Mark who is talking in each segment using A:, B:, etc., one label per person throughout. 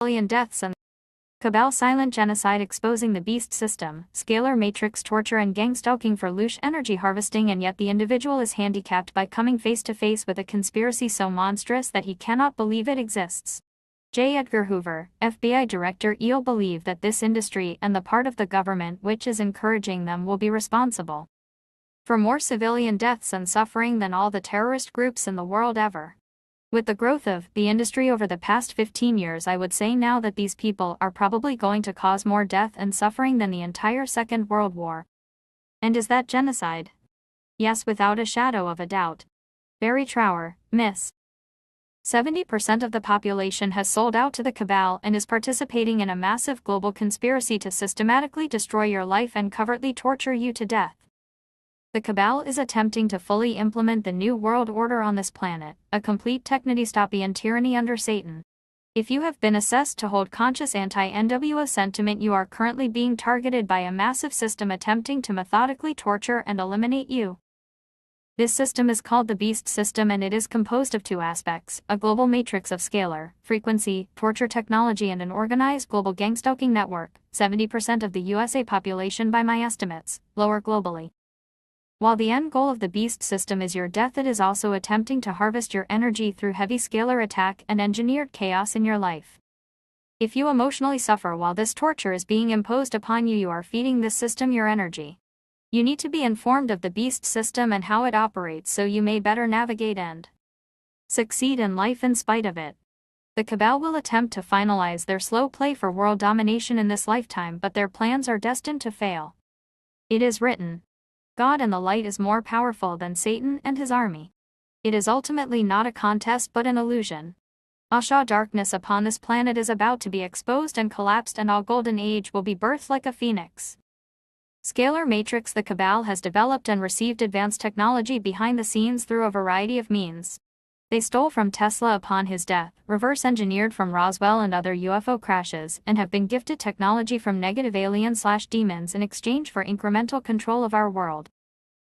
A: civilian deaths and Cabal silent genocide exposing the beast system, scalar matrix torture and gang stalking for louche energy harvesting, and yet the individual is handicapped by coming face to face with a conspiracy so monstrous that he cannot believe it exists. J. Edgar Hoover, FBI Director, you'll believe that this industry and the part of the government which is encouraging them will be responsible for more civilian deaths and suffering than all the terrorist groups in the world ever. With the growth of the industry over the past 15 years, I would say now that these people are probably going to cause more death and suffering than the entire Second World War. And is that genocide? Yes, without a shadow of a doubt. Barry Trower, Miss. 70% of the population has sold out to the cabal and is participating in a massive global conspiracy to systematically destroy your life and covertly torture you to death. The cabal is attempting to fully implement the new world order on this planet, a complete technodystopian tyranny under Satan. If you have been assessed to hold conscious anti-NWO sentiment, you are currently being targeted by a massive system attempting to methodically torture and eliminate you. This system is called the Beast System, and it is composed of two aspects: a global matrix of scalar, frequency, torture technology, and an organized global gangstalking network. 70% of the USA population by my estimates, lower globally. While the end goal of the Beast System is your death, it is also attempting to harvest your energy through heavy scalar attack and engineered chaos in your life. If you emotionally suffer while this torture is being imposed upon you, you are feeding this system your energy. You need to be informed of the Beast System and how it operates so you may better navigate and succeed in life in spite of it. The cabal will attempt to finalize their slow play for world domination in this lifetime, but their plans are destined to fail. It is written, God and the light is more powerful than Satan and his army. It is ultimately not a contest but an illusion. Asha darkness upon this planet is about to be exposed and collapsed, and all golden age will be birthed like a phoenix. Scalar matrix. The cabal has developed and received advanced technology behind the scenes through a variety of means. They stole from Tesla upon his death, reverse-engineered from Roswell and other UFO crashes, and have been gifted technology from negative aliens/demons in exchange for incremental control of our world.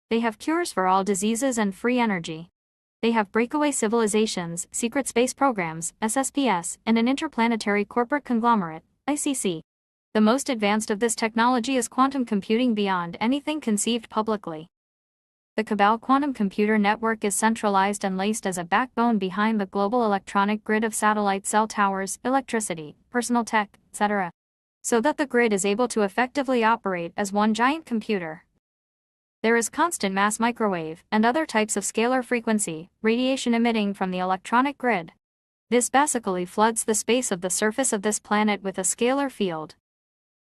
A: They have cures for all diseases and free energy. They have breakaway civilizations, secret space programs, SSPS, and an interplanetary corporate conglomerate, ICC. The most advanced of this technology is quantum computing beyond anything conceived publicly. The cabal quantum computer network is centralized and laced as a backbone behind the global electronic grid of satellite cell towers, electricity, personal tech, etc., so that the grid is able to effectively operate as one giant computer. There is constant mass microwave and other types of scalar frequency radiation emitting from the electronic grid. This basically floods the space of the surface of this planet with a scalar field.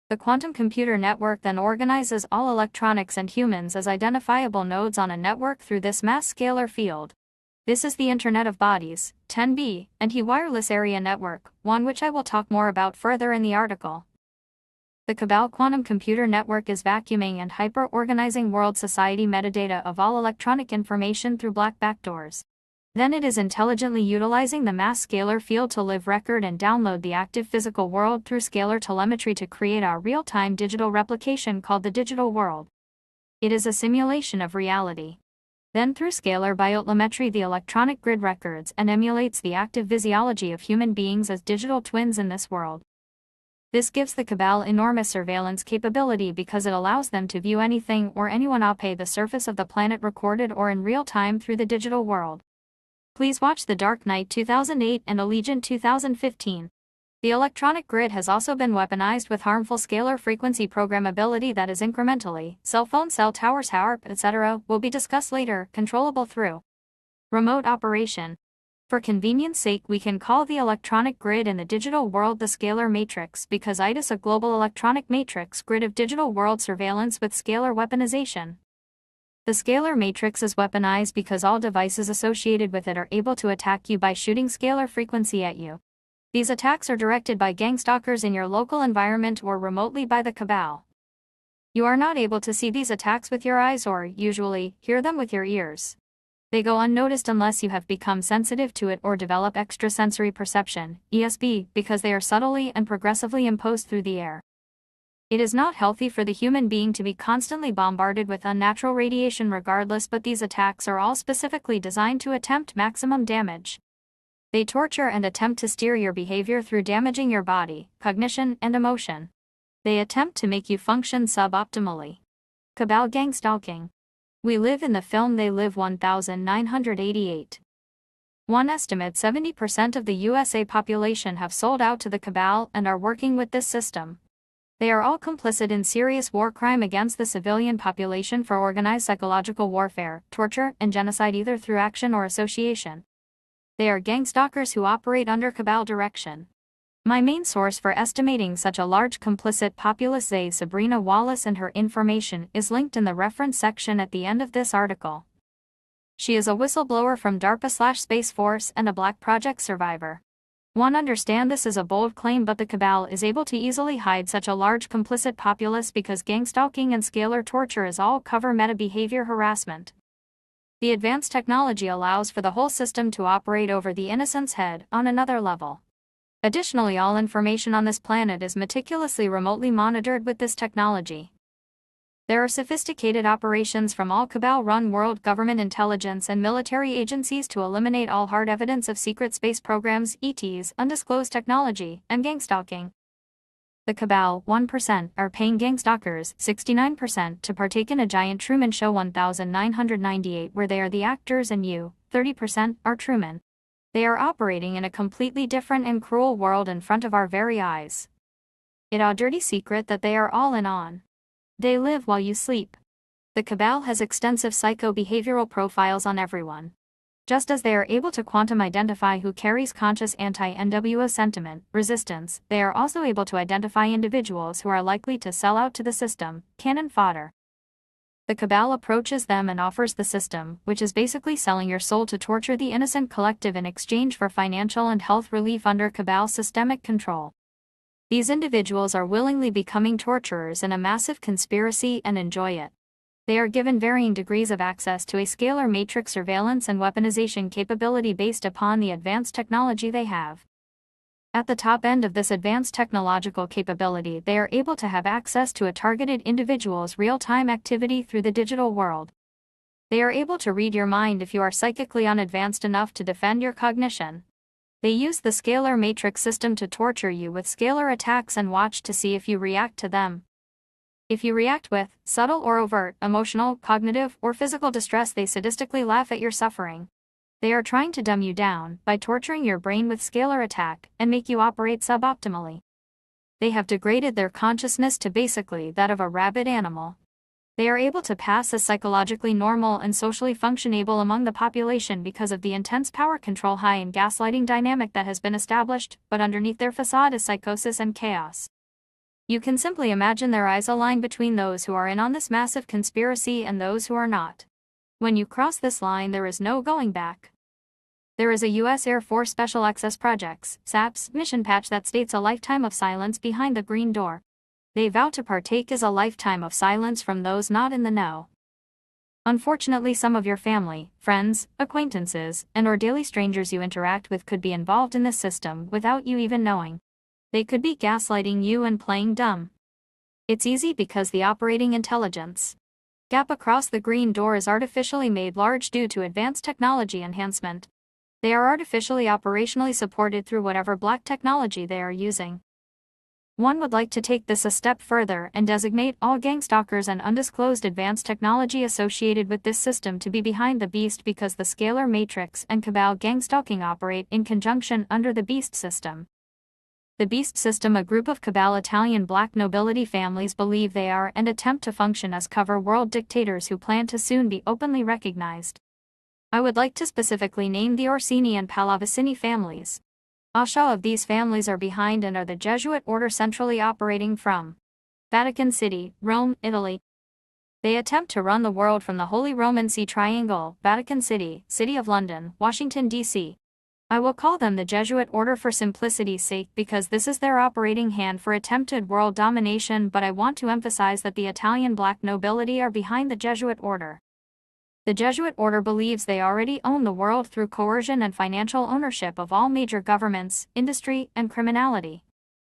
A: The quantum computer network then organizes all electronics and humans as identifiable nodes on a network through this mass scalar field. This is the Internet of Bodies, 10B, and HE wireless area network, one which I will talk more about further in the article. The cabal quantum computer network is vacuuming and hyper-organizing world society metadata of all electronic information through black backdoors. Then it is intelligently utilizing the mass scalar field to live, record, and download the active physical world through scalar telemetry to create our real-time digital replication called the digital world. It is a simulation of reality. Then through scalar biotelemetry, the electronic grid records and emulates the active physiology of human beings as digital twins in this world. This gives the cabal enormous surveillance capability because it allows them to view anything or anyone off the surface of the planet, recorded or in real time through the digital world. Please watch The Dark Knight 2008 and Allegiant 2015. The electronic grid has also been weaponized with harmful scalar frequency programmability that is incrementally, cell phone, cell towers, HARP, etc., will be discussed later, controllable through remote operation. For convenience sake, we can call the electronic grid in the digital world the scalar matrix because it is a global electronic matrix grid of digital world surveillance with scalar weaponization. The scalar matrix is weaponized because all devices associated with it are able to attack you by shooting scalar frequency at you. These attacks are directed by gangstalkers in your local environment or remotely by the cabal. You are not able to see these attacks with your eyes or, usually, hear them with your ears. They go unnoticed unless you have become sensitive to it or develop extrasensory perception, ESP, because they are subtly and progressively imposed through the air. It is not healthy for the human being to be constantly bombarded with unnatural radiation regardless, but these attacks are all specifically designed to attempt maximum damage. They torture and attempt to steer your behavior through damaging your body, cognition, and emotion. They attempt to make you function suboptimally. Cabal gang stalking. We live in the film They Live 1988. One estimates 70% of the USA population have sold out to the cabal and are working with this system. They are all complicit in serious war crime against the civilian population for organized psychological warfare, torture, and genocide either through action or association. They are gang stalkers who operate under cabal direction. My main source for estimating such a large complicit populace is Sabrina Wallace, and her information is linked in the reference section at the end of this article. She is a whistleblower from DARPA/Space Force and a Black Project survivor. One understand this is a bold claim, but the cabal is able to easily hide such a large complicit populace because gang stalking and scalar torture is all cover meta behavior harassment. The advanced technology allows for the whole system to operate over the innocent's head on another level. Additionally, all information on this planet is meticulously remotely monitored with this technology. There are sophisticated operations from all cabal-run world government intelligence and military agencies to eliminate all hard evidence of secret space programs, ETs, undisclosed technology, and gang stalking. The cabal, 1%, are paying gang stalkers, 69%, to partake in a giant Truman Show 1998 where they are the actors and you, 30%, are Truman. They are operating in a completely different and cruel world in front of our very eyes. It a dirty secret that they are all in on. They live while you sleep. The cabal has extensive psycho-behavioral profiles on everyone. Just as they are able to quantum identify who carries conscious anti-NWO sentiment, resistance, they are also able to identify individuals who are likely to sell out to the system, cannon fodder. The cabal approaches them and offers the system, which is basically selling your soul to torture the innocent collective in exchange for financial and health relief under cabal systemic control. These individuals are willingly becoming torturers in a massive conspiracy and enjoy it. They are given varying degrees of access to a scalar matrix surveillance and weaponization capability based upon the advanced technology they have. At the top end of this advanced technological capability, they are able to have access to a targeted individual's real-time activity through the digital world. They are able to read your mind if you are psychically unadvanced enough to defend your cognition. They use the scalar matrix system to torture you with scalar attacks and watch to see if you react to them. If you react with subtle or overt, emotional, cognitive, or physical distress, they sadistically laugh at your suffering. They are trying to dumb you down by torturing your brain with scalar attack and make you operate suboptimally. They have degraded their consciousness to basically that of a rabid animal. They are able to pass as psychologically normal and socially functionable among the population because of the intense power control, high and gaslighting dynamic that has been established, but underneath their facade is psychosis and chaos. You can simply imagine their eyes aligned between those who are in on this massive conspiracy and those who are not. When you cross this line, there is no going back. There is a U.S. Air Force Special Access Projects, SAPS, mission patch that states a lifetime of silence behind the green door. They vow to partake as a lifetime of silence from those not in the know. Unfortunately, some of your family, friends, acquaintances, and/or daily strangers you interact with could be involved in this system without you even knowing. They could be gaslighting you and playing dumb. It's easy because the operating intelligence gap across the green door is artificially made large due to advanced technology enhancement. They are artificially operationally supported through whatever black technology they are using. One would like to take this a step further and designate all gang stalkers and undisclosed advanced technology associated with this system to be behind the beast, because the scalar matrix and cabal gang stalking operate in conjunction under the beast system. The beast system, a group of cabal Italian black nobility families believe they are and attempt to function as cover world dictators who plan to soon be openly recognized. I would like to specifically name the Orsini and Pallavicini families. All of these families are behind and are the Jesuit order centrally operating from Vatican City, Rome, Italy. They attempt to run the world from the Holy Roman See Triangle, Vatican City, City of London, Washington, D.C. I will call them the Jesuit order for simplicity's sake because this is their operating hand for attempted world domination, but I want to emphasize that the Italian black nobility are behind the Jesuit order. The Jesuit order believes they already own the world through coercion and financial ownership of all major governments, industry, and criminality.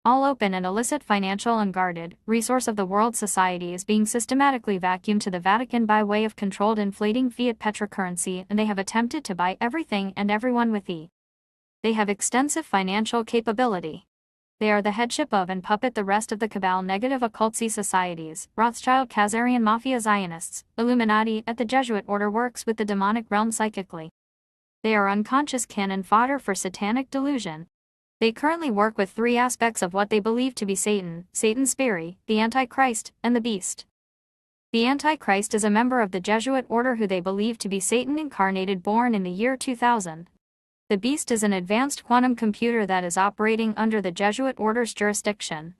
A: All open and illicit financial and guarded resource of the world society is being systematically vacuumed to the Vatican by way of controlled inflating fiat petrocurrency, and they have attempted to buy everything and everyone with They have extensive financial capability. They are the headship of and puppet the rest of the cabal negative occulty societies, Rothschild Khazarian Mafia Zionists, Illuminati at the Jesuit order works with the demonic realm psychically. They are unconscious cannon fodder for satanic delusion. They currently work with three aspects of what they believe to be Satan, Satan's spirit, the Antichrist, and the Beast. The Antichrist is a member of the Jesuit order who they believe to be Satan incarnated born in the year 2000. The Beast is an advanced quantum computer that is operating under the Jesuit order's jurisdiction.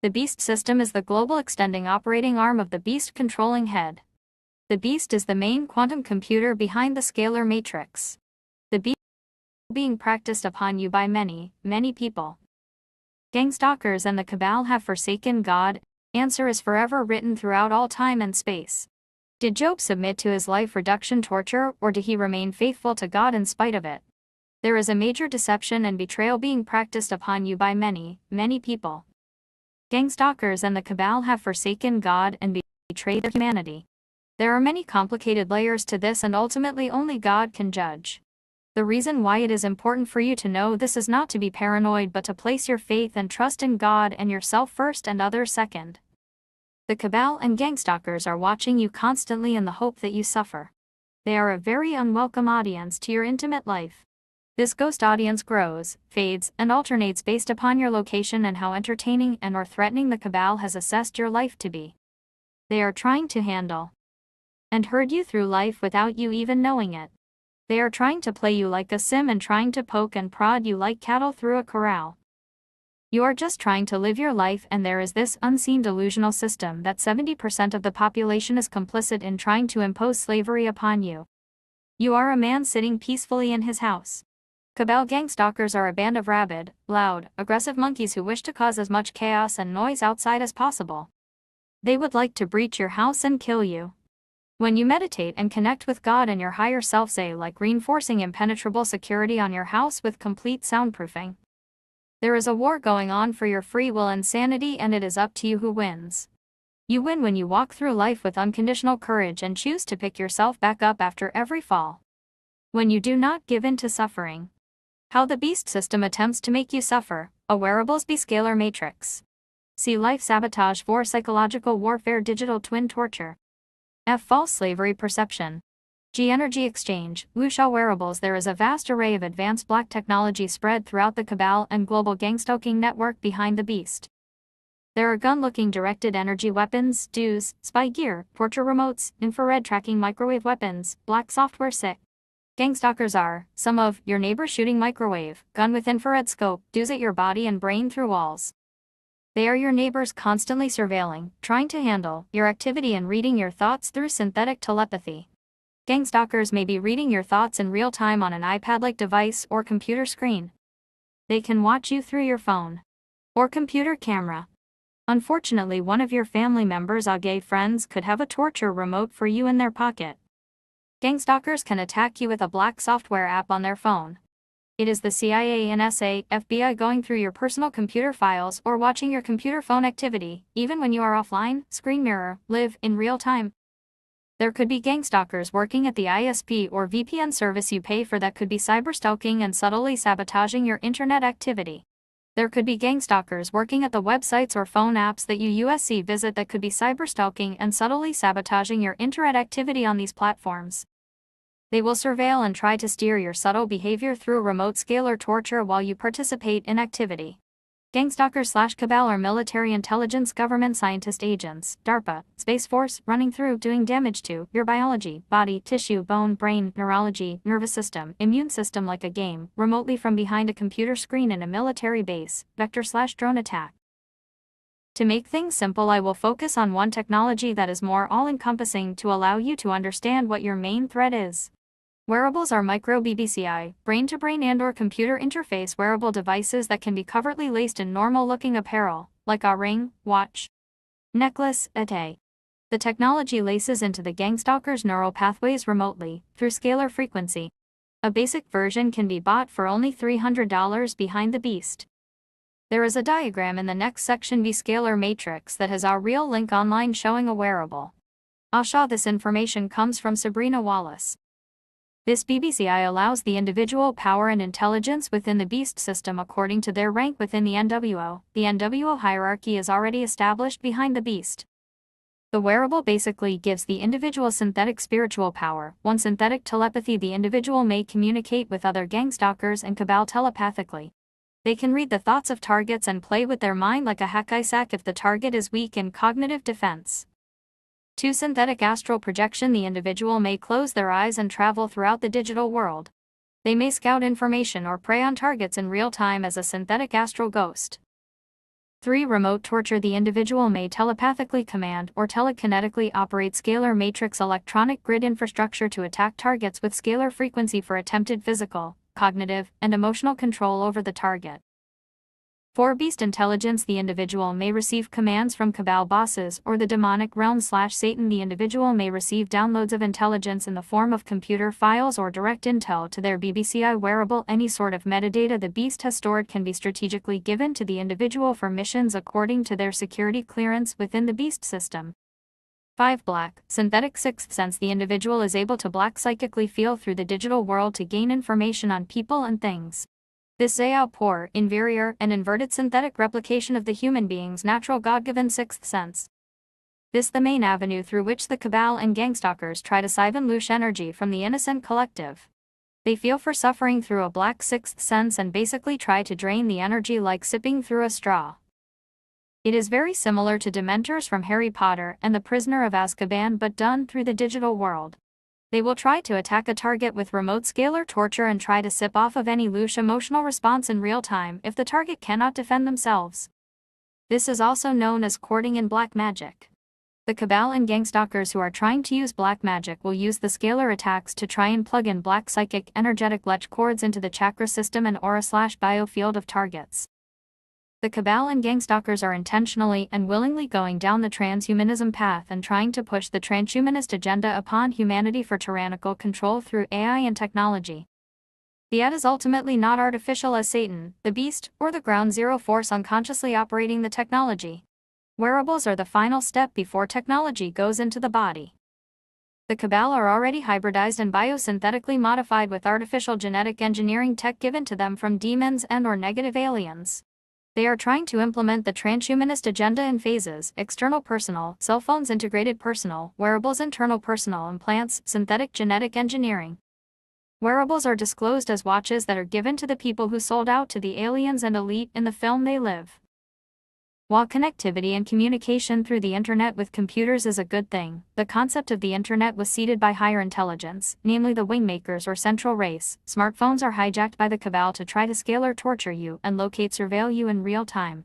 A: The Beast system is the global extending operating arm of the Beast controlling head. The Beast is the main quantum computer behind the scalar matrix. The Beast is being practiced upon you by many, many people. Gangstalkers and the cabal have forsaken God. Answer is forever written throughout all time and space. Did Job submit to his life reduction torture, or did he remain faithful to God in spite of it? There is a major deception and betrayal being practiced upon you by many, many people. Gangstalkers and the cabal have forsaken God and betrayed their humanity. There are many complicated layers to this, and ultimately only God can judge. The reason why it is important for you to know this is not to be paranoid but to place your faith and trust in God and yourself first and others second. The cabal and gangstalkers are watching you constantly in the hope that you suffer. They are a very unwelcome audience to your intimate life. This ghost audience grows, fades, and alternates based upon your location and how entertaining and or threatening the cabal has assessed your life to be. They are trying to handle and herd you through life without you even knowing it. They are trying to play you like a sim and trying to poke and prod you like cattle through a corral. You are just trying to live your life, and there is this unseen delusional system that 70% of the population is complicit in trying to impose slavery upon you. You are a man sitting peacefully in his house. Cabal gangstalkers are a band of rabid, loud, aggressive monkeys who wish to cause as much chaos and noise outside as possible. They would like to breach your house and kill you. When you meditate and connect with God and your higher self, say like reinforcing impenetrable security on your house with complete soundproofing. There is a war going on for your free will and sanity, and it is up to you who wins. You win when you walk through life with unconditional courage and choose to pick yourself back up after every fall. When you do not give in to suffering. How the Beast system attempts to make you suffer, a wearables be scalar matrix. See life sabotage for psychological warfare, digital twin torture. F. False slavery perception. G. Energy exchange, Wuxia wearables. There is a vast array of advanced black technology spread throughout the cabal and global gangstalking network behind the Beast. There are gun-looking directed energy weapons, DEWs, spy gear, torture remotes, infrared tracking microwave weapons, black software sick. Gangstalkers are some of your neighbor shooting microwave, gun with infrared scope, DEWs at your body and brain through walls. They are your neighbors constantly surveilling, trying to handle your activity and reading your thoughts through synthetic telepathy. Gangstalkers may be reading your thoughts in real time on an iPad-like device or computer screen. They can watch you through your phone or computer camera. Unfortunately, one of your family members or gay friends could have a torture remote for you in their pocket. Gangstalkers can attack you with a black software app on their phone. It is the CIA, NSA, FBI going through your personal computer files or watching your computer phone activity, even when you are offline, screen mirror, live in real time. There could be gangstalkers working at the ISP or VPN service you pay for that could be cyberstalking and subtly sabotaging your internet activity. There could be gangstalkers working at the websites or phone apps that you USC visit that could be cyberstalking and subtly sabotaging your internet activity on these platforms. They will surveil and try to steer your subtle behavior through remote scalar torture while you participate in activity. Gangstalkers/cabal are military intelligence government scientist agents, DARPA, Space Force, running through doing damage to your biology, body, tissue, bone, brain, neurology, nervous system, immune system like a game, remotely from behind a computer screen in a military base, vector/drone attack. To make things simple, I will focus on one technology that is more all-encompassing to allow you to understand what your main threat is. Wearables are micro-BBCI, brain-to-brain and/or computer interface wearable devices that can be covertly laced in normal-looking apparel, like a ring, watch, necklace, etc. The technology laces into the gangstalker's neural pathways remotely, through scalar frequency. A basic version can be bought for only $300 behind the Beast. There is a diagram in the next section scalar matrix that has our real link online showing a wearable. This information comes from Sabrina Wallace. This BBCI allows the individual power and intelligence within the beast system according to their rank within the NWO. The NWO hierarchy is already established behind the beast. The wearable basically gives the individual synthetic spiritual power. One synthetic telepathy. The individual may communicate with other gangstalkers and cabal telepathically. They can read the thoughts of targets and play with their mind like a hack-Isaac if the target is weak in cognitive defense. 2. Synthetic astral projection. The individual may close their eyes and travel throughout the digital world. They may scout information or prey on targets in real time as a synthetic astral ghost. 3. Remote torture. The individual may telepathically command or telekinetically operate scalar matrix electronic grid infrastructure to attack targets with scalar frequency for attempted physical, cognitive, and emotional control over the target. 4. Beast intelligence. The individual may receive commands from cabal bosses or the demonic realm/Satan. The individual may receive downloads of intelligence in the form of computer files or direct intel to their BBCI wearable. Any sort of metadata the beast has stored can be strategically given to the individual for missions according to their security clearance within the beast system. 5. Black synthetic sixth sense. The individual is able to black psychically feel through the digital world to gain information on people and things. This is a poor, inferior, and inverted synthetic replication of the human being's natural God-given sixth sense. This the main avenue through which the cabal and gangstalkers try to siphon loose energy from the innocent collective. They feel for suffering through a black sixth sense and basically try to drain the energy like sipping through a straw. It is very similar to Dementors from Harry Potter and the Prisoner of Azkaban but done through the digital world. They will try to attack a target with remote scalar torture and try to sip off of any loose emotional response in real time if the target cannot defend themselves. This is also known as courting in black magic. The cabal and gangstalkers who are trying to use black magic will use the scalar attacks to try and plug in black psychic energetic lech cords into the chakra system and aura/biofield of targets. The cabal and gangstalkers are intentionally and willingly going down the transhumanism path and trying to push the transhumanist agenda upon humanity for tyrannical control through AI and technology. The ad is ultimately not artificial as Satan, the beast, or the ground zero force unconsciously operating the technology. Wearables are the final step before technology goes into the body. The cabal are already hybridized and biosynthetically modified with artificial genetic engineering tech given to them from demons and/or negative aliens. They are trying to implement the transhumanist agenda in phases: external personal, cell phones integrated personal, wearables internal personal implants, synthetic genetic engineering. Wearables are disclosed as watches that are given to the people who sold out to the aliens and elite in the film they live. While connectivity and communication through the internet with computers is a good thing, the concept of the internet was seeded by higher intelligence, namely the wingmakers or central race. Smartphones are hijacked by the cabal to try to scalar torture you and locate surveil you in real time.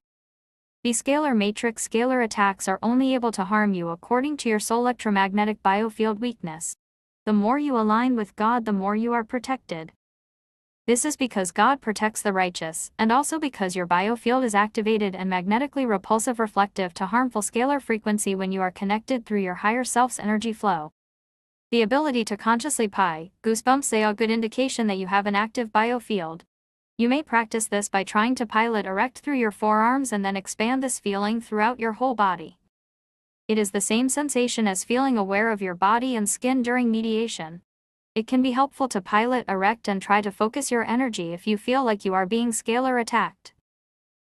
A: The scalar matrix scalar attacks are only able to harm you according to your soul electromagnetic biofield weakness. The more you align with God, the more you are protected. This is because God protects the righteous, and also because your biofield is activated and magnetically repulsive reflective to harmful scalar frequency when you are connected through your higher self's energy flow. The ability to consciously goosebumps are a good indication that you have an active biofield. You may practice this by trying to pilot erect through your forearms and then expand this feeling throughout your whole body. It is the same sensation as feeling aware of your body and skin during mediation. It can be helpful to pilot erect and try to focus your energy if you feel like you are being scalar attacked.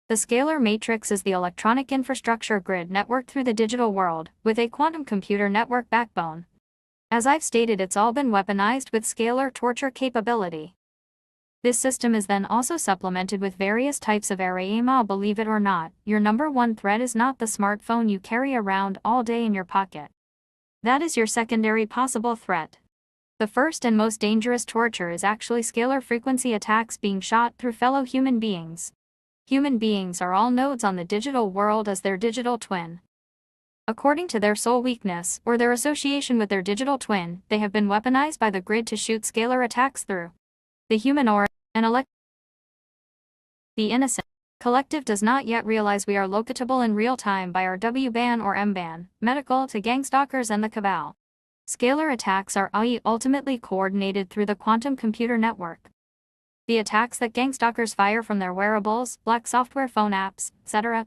A: The scalar matrix is the electronic infrastructure grid networked through the digital world, with a quantum computer network backbone. As I've stated, it's all been weaponized with scalar torture capability. This system is then also supplemented with various types of RAMA. Believe it or not, your number one threat is not the smartphone you carry around all day in your pocket. That is your secondary possible threat. The first and most dangerous torture is actually scalar frequency attacks being shot through fellow human beings. Human beings are all nodes on the digital world as their digital twin. According to their soul weakness or their association with their digital twin, they have been weaponized by the grid to shoot scalar attacks through the human aura and the innocent collective does not yet realize we are locatable in real time by our W-band or M-band, medical to gangstalkers and the cabal. Scalar attacks are ultimately coordinated through the quantum computer network. The attacks that gangstalkers fire from their wearables, black software phone apps, etc.,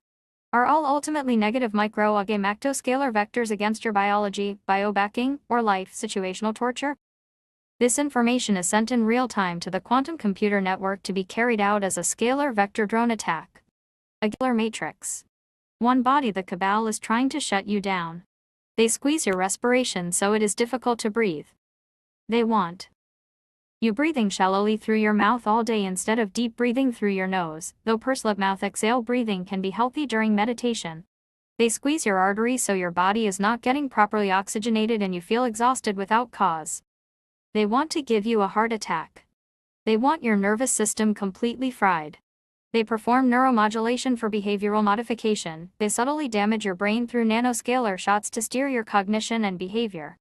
A: are all ultimately negative macroscalar vectors against your biology, biobacking, or life situational torture. This information is sent in real time to the quantum computer network to be carried out as a scalar vector drone attack. A scalar matrix. One body. The cabal is trying to shut you down. They squeeze your respiration so it is difficult to breathe. They want you breathing shallowly through your mouth all day instead of deep breathing through your nose, though pursed mouth exhale breathing can be healthy during meditation. They squeeze your arteries so your body is not getting properly oxygenated and you feel exhausted without cause. They want to give you a heart attack. They want your nervous system completely fried. They perform neuromodulation for behavioral modification. They subtly damage your brain through nanoscalar shots to steer your cognition and behavior.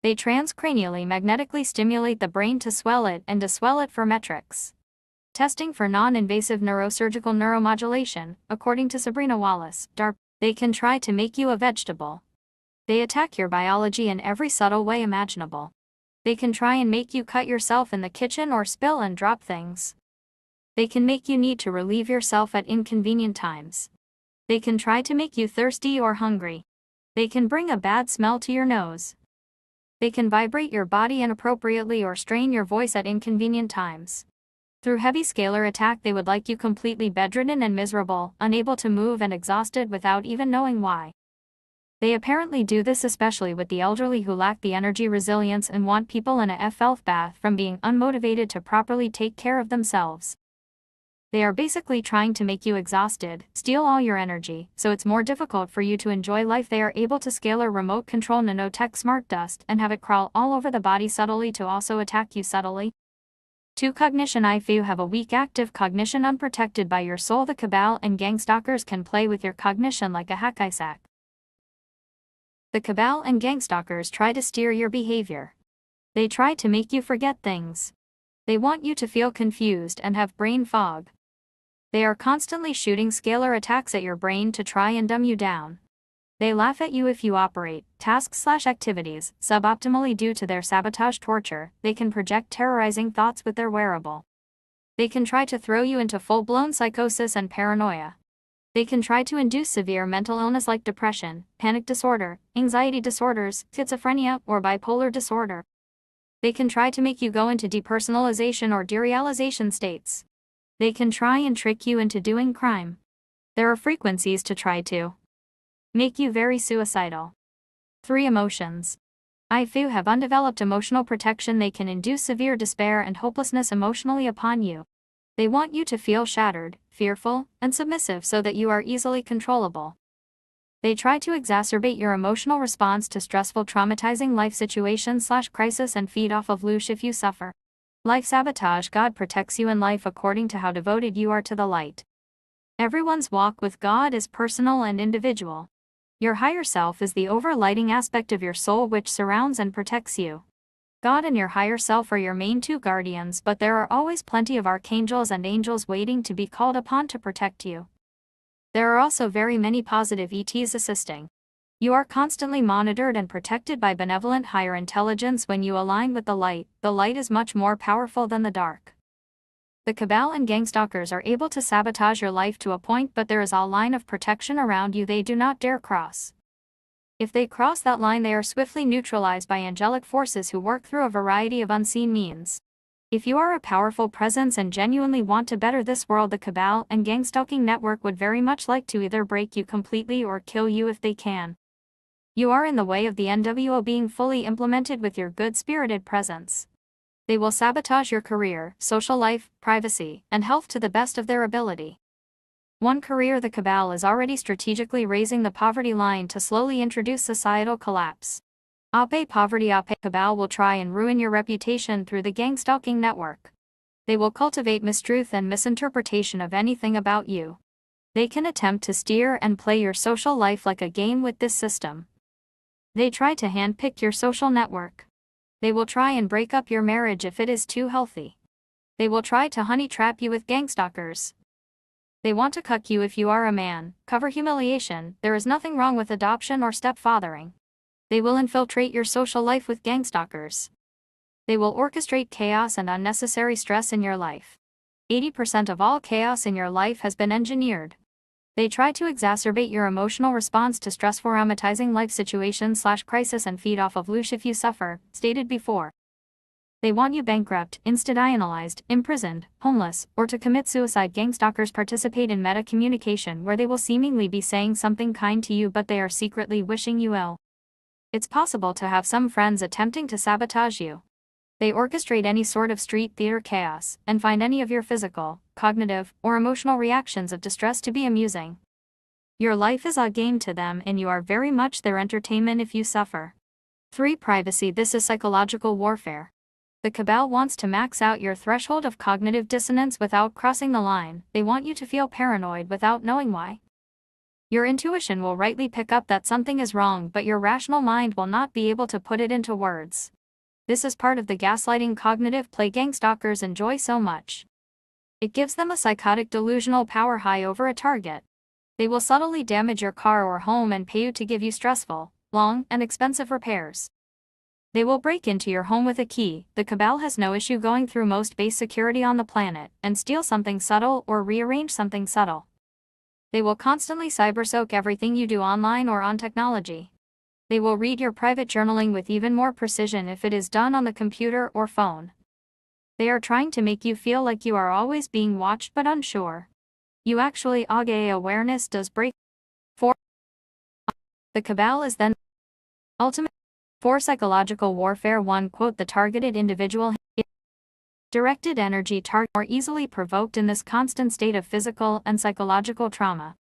A: They transcranially magnetically stimulate the brain to swell it and deswell it for metrics. Testing for non-invasive neurosurgical neuromodulation, according to Sabrina Wallace, DARP. They can try to make you a vegetable. They attack your biology in every subtle way imaginable. They can try and make you cut yourself in the kitchen or spill and drop things. They can make you need to relieve yourself at inconvenient times. They can try to make you thirsty or hungry. They can bring a bad smell to your nose. They can vibrate your body inappropriately or strain your voice at inconvenient times. Through heavy scalar attack they would like you completely bedridden and miserable, unable to move and exhausted without even knowing why. They apparently do this especially with the elderly who lack the energy resilience and want people in a F-health bath from being unmotivated to properly take care of themselves. They are basically trying to make you exhausted, steal all your energy, so it's more difficult for you to enjoy life. They are able to scalar remote control nanotech smart dust and have it crawl all over the body subtly to also attack you subtly. 2. Cognition. If you have a weak active cognition unprotected by your soul, the cabal and gangstalkers can play with your cognition like a hackaisack. The cabal and gangstalkers try to steer your behavior. They try to make you forget things. They want you to feel confused and have brain fog. They are constantly shooting scalar attacks at your brain to try and dumb you down. They laugh at you if you operate tasks/activities suboptimally due to their sabotage torture. They can project terrorizing thoughts with their wearable. They can try to throw you into full-blown psychosis and paranoia. They can try to induce severe mental illness like depression, panic disorder, anxiety disorders, schizophrenia, or bipolar disorder. They can try to make you go into depersonalization or derealization states. They can try and trick you into doing crime. There are frequencies to try to make you very suicidal. 3. Emotions. If you have undeveloped emotional protection, they can induce severe despair and hopelessness emotionally upon you. They want you to feel shattered, fearful, and submissive so that you are easily controllable. They try to exacerbate your emotional response to stressful, traumatizing life situations/crisis and feed off of loosh if you suffer. Life sabotage. God protects you in life according to how devoted you are to the light. Everyone's walk with God is personal and individual. Your higher self is the overlighting aspect of your soul which surrounds and protects you. God and your higher self are your main 2 guardians, but there are always plenty of archangels and angels waiting to be called upon to protect you. There are also very many positive ETs assisting. You are constantly monitored and protected by benevolent higher intelligence when you align with the light. The light is much more powerful than the dark. The cabal and gangstalkers are able to sabotage your life to a point, but there is a line of protection around you they do not dare cross. If they cross that line, they are swiftly neutralized by angelic forces who work through a variety of unseen means. If you are a powerful presence and genuinely want to better this world, the cabal and gangstalking network would very much like to either break you completely or kill you if they can. You are in the way of the NWO being fully implemented with your good-spirited presence. They will sabotage your career, social life, privacy, and health to the best of their ability. 1. Career. The cabal is already strategically raising the poverty line to slowly introduce societal collapse. Poverty. Cabal will try and ruin your reputation through the gangstalking network. They will cultivate mistruth and misinterpretation of anything about you. They can attempt to steer and play your social life like a game with this system. They try to handpick your social network. They will try and break up your marriage if it is too healthy. They will try to honey trap you with gangstalkers. They want to cuck you if you are a man, cover humiliation. There is nothing wrong with adoption or stepfathering. They will infiltrate your social life with gangstalkers. They will orchestrate chaos and unnecessary stress in your life. 80% of all chaos in your life has been engineered. They try to exacerbate your emotional response to stressful, traumatizing life situations/crisis and feed off of loosh if you suffer, stated before. They want you bankrupt, institutionalized, imprisoned, homeless, or to commit suicide. Gangstalkers participate in meta-communication where they will seemingly be saying something kind to you but they are secretly wishing you ill. It's possible to have some friends attempting to sabotage you. They orchestrate any sort of street theater chaos, and find any of your physical, cognitive, or emotional reactions of distress to be amusing. Your life is a game to them and you are very much their entertainment if you suffer. 3. Privacy. This is psychological warfare. The cabal wants to max out your threshold of cognitive dissonance without crossing the line. They want you to feel paranoid without knowing why. Your intuition will rightly pick up that something is wrong, but your rational mind will not be able to put it into words. This is part of the gaslighting cognitive play gangstalkers enjoy so much. It gives them a psychotic delusional power high over a target. They will subtly damage your car or home and pay you to give you stressful, long, and expensive repairs. They will break into your home with a key. The cabal has no issue going through most base security on the planet and steal something subtle or rearrange something subtle. They will constantly cybersoak everything you do online or on technology. They will read your private journaling with even more precision if it is done on the computer or phone. They are trying to make you feel like you are always being watched but unsure. You actually awareness does break. 4. The cabal is then ultimate. 4. Psychological warfare. 1. Quote, the targeted individual directed energy target more easily provoked in this constant state of physical and psychological trauma.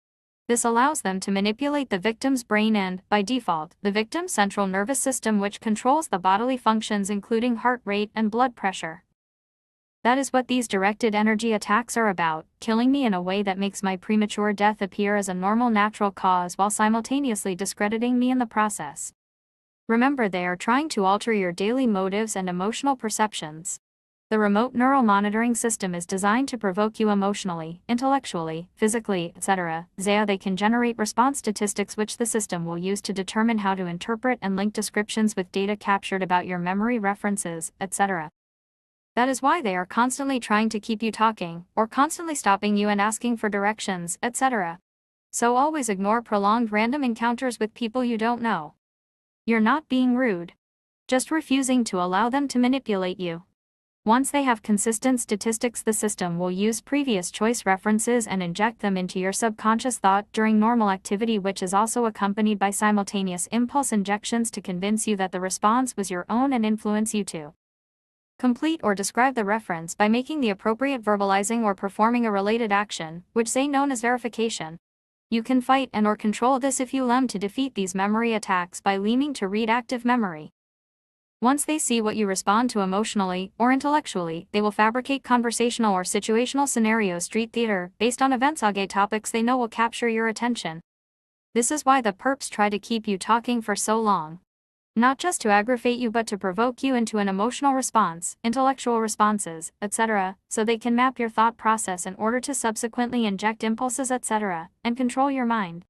A: This allows them to manipulate the victim's brain and, by default, the victim's central nervous system, which controls the bodily functions including heart rate and blood pressure. That is what these directed energy attacks are about, killing me in a way that makes my premature death appear as a normal natural cause while simultaneously discrediting me in the process. Remember, they are trying to alter your daily motives and emotional perceptions. The remote neural monitoring system is designed to provoke you emotionally, intellectually, physically, etc. They can generate response statistics which the system will use to determine how to interpret and link descriptions with data captured about your memory references, etc. That is why they are constantly trying to keep you talking, or constantly stopping you and asking for directions, etc. So always ignore prolonged random encounters with people you don't know. You're not being rude. Just refusing to allow them to manipulate you. Once they have consistent statistics, the system will use previous choice references and inject them into your subconscious thought during normal activity, which is also accompanied by simultaneous impulse injections to convince you that the response was your own and influence you to complete or describe the reference by making the appropriate verbalizing or performing a related action, which they known as verification. You can fight and or control this if you learn to defeat these memory attacks by leaning to read active memory. Once they see what you respond to emotionally or intellectually, they will fabricate conversational or situational scenarios, street theater, based on events or topics they know will capture your attention. This is why the perps try to keep you talking for so long. Not just to aggravate you but to provoke you into an emotional response, intellectual responses, etc., so they can map your thought process in order to subsequently inject impulses, etc., and control your mind.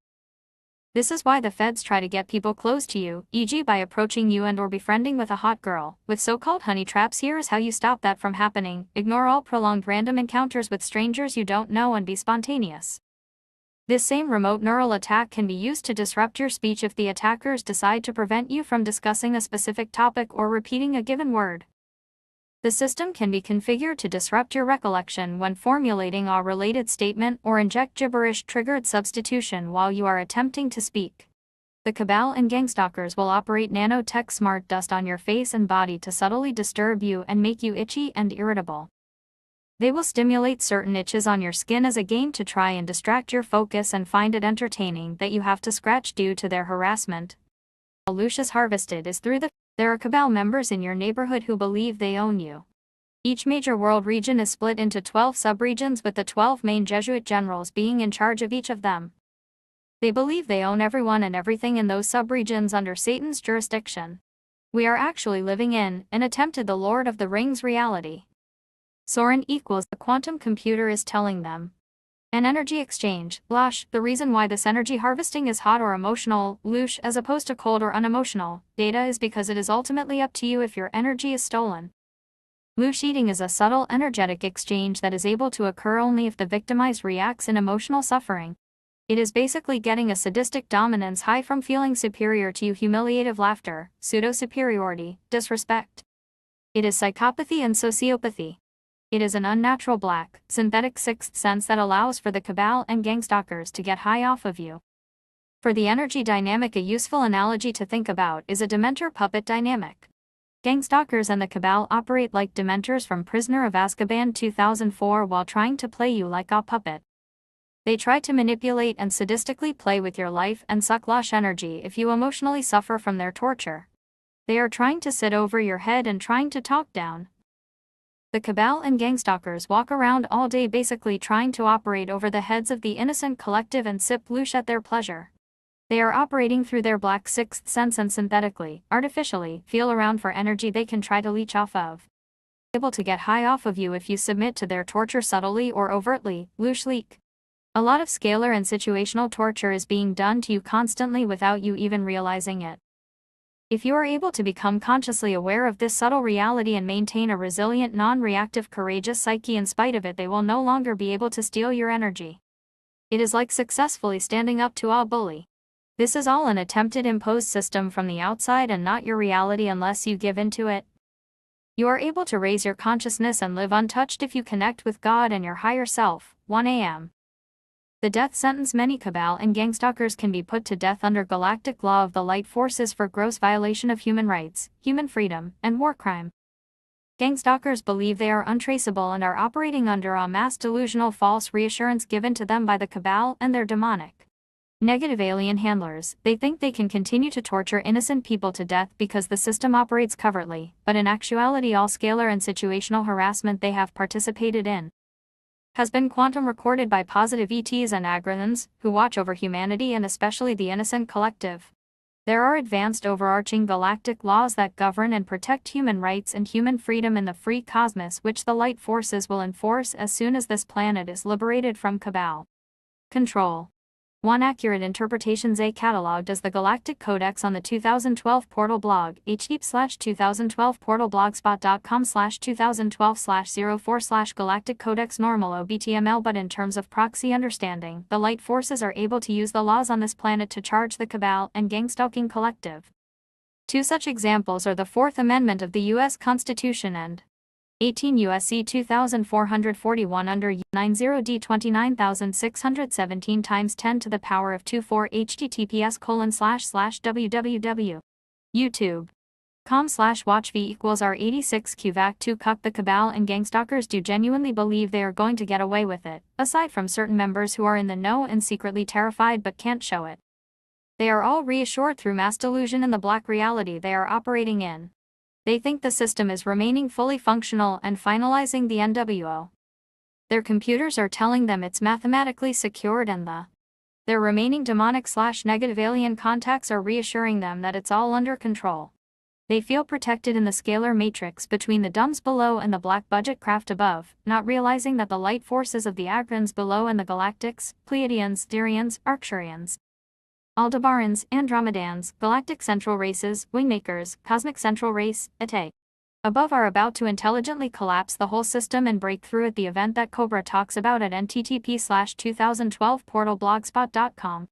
A: This is why the feds try to get people close to you, e.g. by approaching you and or befriending with a hot girl, with so-called honey traps. Here is how you stop that from happening. Ignore all prolonged random encounters with strangers you don't know and be spontaneous. This same remote neural attack can be used to disrupt your speech if the attackers decide to prevent you from discussing a specific topic or repeating a given word. The system can be configured to disrupt your recollection when formulating a related statement or inject gibberish-triggered substitution while you are attempting to speak. The cabal and gangstalkers will operate nanotech smart dust on your face and body to subtly disturb you and make you itchy and irritable. They will stimulate certain itches on your skin as a game to try and distract your focus and find it entertaining that you have to scratch due to their harassment. How Lush is harvested is through there are cabal members in your neighborhood who believe they own you. Each major world region is split into 12 subregions, with the 12 main Jesuit generals being in charge of each of them. They believe they own everyone and everything in those subregions under Satan's jurisdiction. We are actually living in an attempted The Lord of the Rings reality. Soren equals the quantum computer is telling them. An energy exchange, Lush, the reason why this energy harvesting is hot or emotional, Lush, as opposed to cold or unemotional, data is because it is ultimately up to you if your energy is stolen. Lush eating is a subtle energetic exchange that is able to occur only if the victimized reacts in emotional suffering. It is basically getting a sadistic dominance high from feeling superior to you, humiliative laughter, pseudo-superiority, disrespect. It is psychopathy and sociopathy. It is an unnatural black, synthetic sixth sense that allows for the cabal and gangstalkers to get high off of you. For the energy dynamic, a useful analogy to think about is a Dementor puppet dynamic. Gangstalkers and the cabal operate like Dementors from Prisoner of Azkaban 2004 while trying to play you like a puppet. They try to manipulate and sadistically play with your life and suck lush energy if you emotionally suffer from their torture. They are trying to sit over your head and trying to talk down. The cabal and gangstalkers walk around all day basically trying to operate over the heads of the innocent collective and sip loosh at their pleasure. They are operating through their black sixth sense and synthetically, artificially, feel around for energy they can try to leech off of. Able to get high off of you if you submit to their torture subtly or overtly, loosh leak. A lot of scalar and situational torture is being done to you constantly without you even realizing it. If you are able to become consciously aware of this subtle reality and maintain a resilient, non-reactive, courageous psyche in spite of it, they will no longer be able to steal your energy. It is like successfully standing up to a bully. This is all an attempted imposed system from the outside and not your reality unless you give into it. You are able to raise your consciousness and live untouched if you connect with God and your higher self. 1 a.m. The death sentence. Many cabal and gangstalkers can be put to death under galactic law of the light forces for gross violation of human rights, human freedom, and war crime. Gangstalkers believe they are untraceable and are operating under a mass delusional false reassurance given to them by the cabal and their demonic, negative alien handlers. They think they can continue to torture innocent people to death because the system operates covertly, but in actuality all scalar and situational harassment they have participated in has been quantum recorded by positive ETs and agrithans, who watch over humanity and especially the innocent collective. There are advanced overarching galactic laws that govern and protect human rights and human freedom in the free cosmos, which the light forces will enforce as soon as this planet is liberated from cabal control. One accurate interpretations A cataloged as the Galactic Codex on the 2012 Portal blog, http:/2012portalblogspot.com/2012/04/Galactic Codex Normal OBTML. But in terms of proxy understanding, the light forces are able to use the laws on this planet to charge the cabal and gangstalking collective. Two such examples are the Fourth Amendment of the U.S. Constitution and 18 U.S.C. 2441 under 90D 29617 times 10 to the power of 24 https://www. YouTube.com/watchv equals R86 QVAC 2 cuck. The cabal and gangstalkers do genuinely believe they are going to get away with it, aside from certain members who are in the know and secretly terrified but can't show it. They are all reassured through mass delusion in the black reality they are operating in. They think the system is remaining fully functional and finalizing the NWO. Their computers are telling them it's mathematically secured and their remaining demonic/negative alien contacts are reassuring them that it's all under control. They feel protected in the scalar matrix between the dumbs below and the black budget craft above, not realizing that the light forces of the Agrans below and the Galactics, Pleiadians, Darians, Arcturians, Aldebarans, Andromedans, Galactic Central Races, Wingmakers, Cosmic Central Race, etc. above are about to intelligently collapse the whole system and break through at the event that Cobra talks about at http:/2012portalblogspot.com.